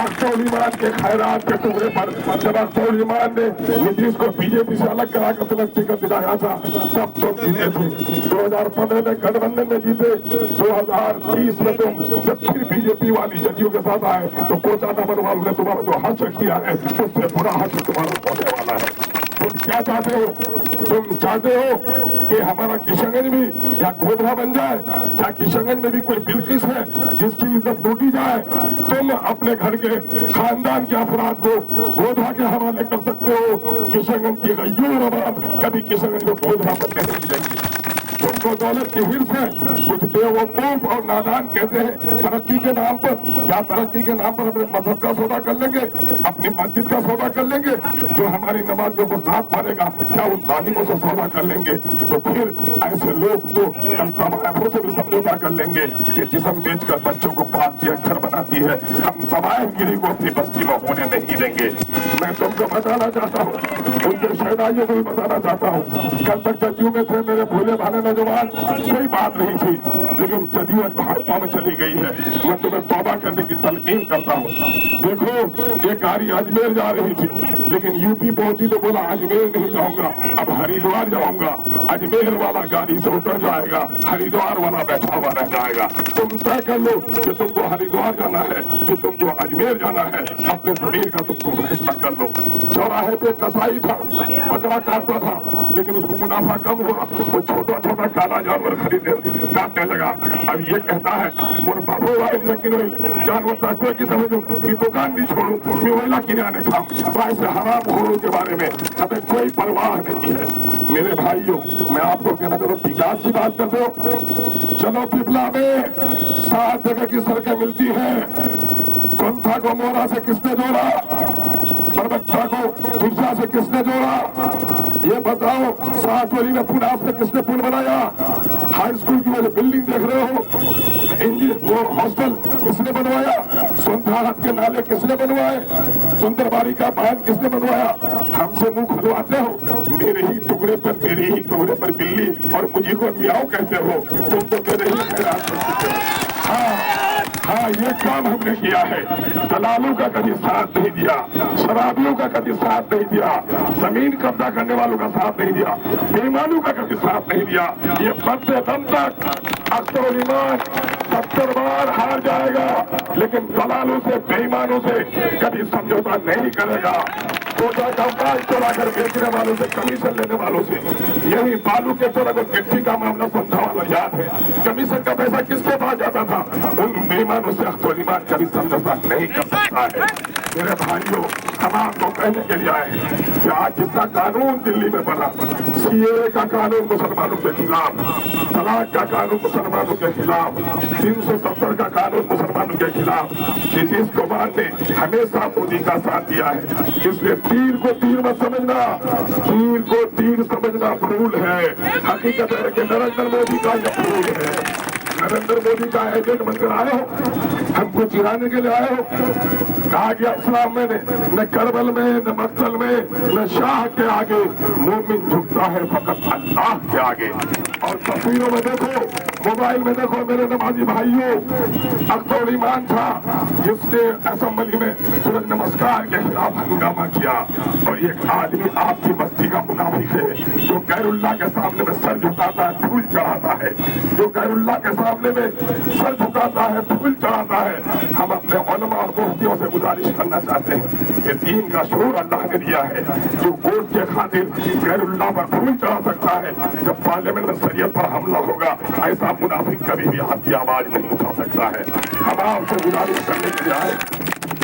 अख्तर इमान के खैरात के टुकड़े पर जब अख्तर इमान ने नीतीश को बीजेपी से अलग करा कर तुम्हें टिकट दिलाया था तब तुम जीते थे। 2015 में गठबंधन में जीते, 2030 में तुम जब फिर बीजेपी वाली जदयू के साथ आए तो कोचाना बनवाल ने तुम्हारा जो हश्र किया है उससे बुरा हश्र तुम्हारा होने वाला है। तुम क्या चाहते हो? तुम चाहते हो कि हमारा किशनगंज भी या गोधरा बन जाए, क्या किशनगंज में भी कोई बिल्किस है जिसकी इज्जत लूटी जाए? तुम अपने घर के खानदान के अफराद को गोधरा के हवाले कर सकते हो, किशनगंज की गयूर अवाम कभी किशनगंज को गोधरा बनने नहीं देंगे। तुमको दौलत की हिर्स है, कुछ बेवकूफ और नादान कहते हैं तरक्की के नाम पर, क्या तरक्की के नाम पर अपने मजहब का सौदा कर लेंगे, अपनी मस्जिद का सौदा कर लेंगे? जो हमारी नमाज को हाथ मारेगा क्या उन जालिमों से सौदा कर लेंगे? तो फिर ऐसे लोग तो हम तवायफों से भी समझौता कर लेंगे कि जिस्म बेचकर बच्चों को पालती है, घर बनाती है, हम तवायफगिरी को अपनी बस्ती में होने नहीं देंगे। मैं तुमको बताना चाहता हूँ, उनके शहदाइयों को भी बताना चाहता हूँ, कल तक जदयू में थे मेरे भोले भाले नौजवान, कोई बात नहीं थी, लेकिन जदयू भाजपा में चली गई है। मैं तुम्हें तौबा करने की तलकीन करता हूँ। देखो, एक गाड़ी अजमेर जा रही थी, लेकिन यूपी पहुंची तो बोला अजमेर नहीं जाऊंगा, अब हरिद्वार जाऊंगा। अजमेर वाला गाड़ी से उतर जाएगा, हरिद्वार वाला बैठा हुआ रह जाएगा। तुम तय कर लो कि तुमको हरिद्वार जाना है कि तुमको अजमेर जाना है, अपने जमीर का तुमको फैसला कर लो। चौराहे पे कसाई था, बकरा काटता था, लेकिन उसको मुनाफा कम हुआ, वो छोटा छोटा काला जानवर खरीदने काटने लगा। अब ये कहता है मोर बाबू जानवर तस्वीर की समझो कि दुकान नहीं छोड़ू, मैं वेला किराने खाऊं। ऐसे हराम खोरों के बारे में हमें कोई परवाह नहीं है। मेरे भाइयों, मैं आपको कहना चाहता हूँ, विकास की बात करते हो, चलो पिपला में 7 जगह की सड़कें मिलती है। संथा को मोरा से किसने जोड़ा? परबत्ता को तुलसा से किसने जोड़ा? ये बताओ। 7 वली में पुनास से किसने पुल बनाया? हाई स्कूल की वाले बिल्डिंग देख रहे हो, वो हॉस्टल किसने बनवाया? सोनथाहाट के नाले किसने बनवाए? सुंदरबाड़ी का बांध किसने बनवाया? हमसे मुंह खुलवाते हो, मेरे ही टुकड़े पर बिल्ली और मुझे को मियाओ कहते हो, तुम तो मेरे ही खैरात करते हो। हाँ, ये काम हमने किया है। दलालों का कभी साथ नहीं दिया, शराबियों का कभी साथ नहीं दिया, जमीन कब्जा करने वालों का साथ नहीं दिया, बेईमानों का कभी साथ नहीं दिया। ये बढ़ते दम तक अख्तर ईमान 70 बार हार जाएगा, लेकिन दलालों से, बेईमानों से कभी समझौता नहीं करेगा। कोटा का बाल चोरा कर बेचने वालों से, कमीशन लेने वालों से, यही बालू के चोरा को गिट्टी का मामला समझा वाला याद है। कमीशन का पैसा किसके पास जाता था? उन बेईमानों से अख्तर ईमान कभी समझौता नहीं कर सकता है। मेरे भाइयों, हम आपको कहने के लिए आए कि आज जितना कानून दिल्ली में बना, सीएए का कानून मुसलमानों के खिलाफ, तलाक का कानून मुसलमानों के खिलाफ, 370 का कानून मुसलमानों के खिलाफ, नीतीश कुमार ने हमेशा मोदी का साथ दिया है। इसलिए तीर को तीर मत समझना, तीर को तीर समझना भूल है। हकीकत है कि नरेंद्र मोदी का यह भूल है। नरेंद्र मोदी का एजेंट बनकर आए हो, हमको चिराने के लिए आए हो। कहा गया इस्लाम में न करबल में, न मक्तल में, न शाह के आगे मोमिन झुकता है फकत अल्लाह के आगे। और तस्वीरों में देखो, मोबाइल में देखो मेरे नमाजी भाइयों, अख्तर ईमान था जिसने असेंबली में सूरज नमस्कार के खिलाफ हंगामा किया। और एक आदमी आपकी बस्ती का मुनाफिक है जो गैरुल्लाह के सामने में सर झुकाता है, फूल चढ़ाता है, जो गैरुल्लाह के सामने में सर झुकाता है, फूल चढ़ाता है। हम अपने उलमा और मुफ्तियों से गुजारिश करना चाहते हैं कि दीन का शऊर अल्लाह ने दिया है। जो वोट के खातिर गैरुल्लाह पर फूल चढ़ा सकता है, जब पार्लियामेंट में शरीयत पर हमला होगा, ऐसा मुनाफिक कभी भी आपकी आवाज नहीं उठा सकता है। हम आपसे गुजारिश करने के लिए आए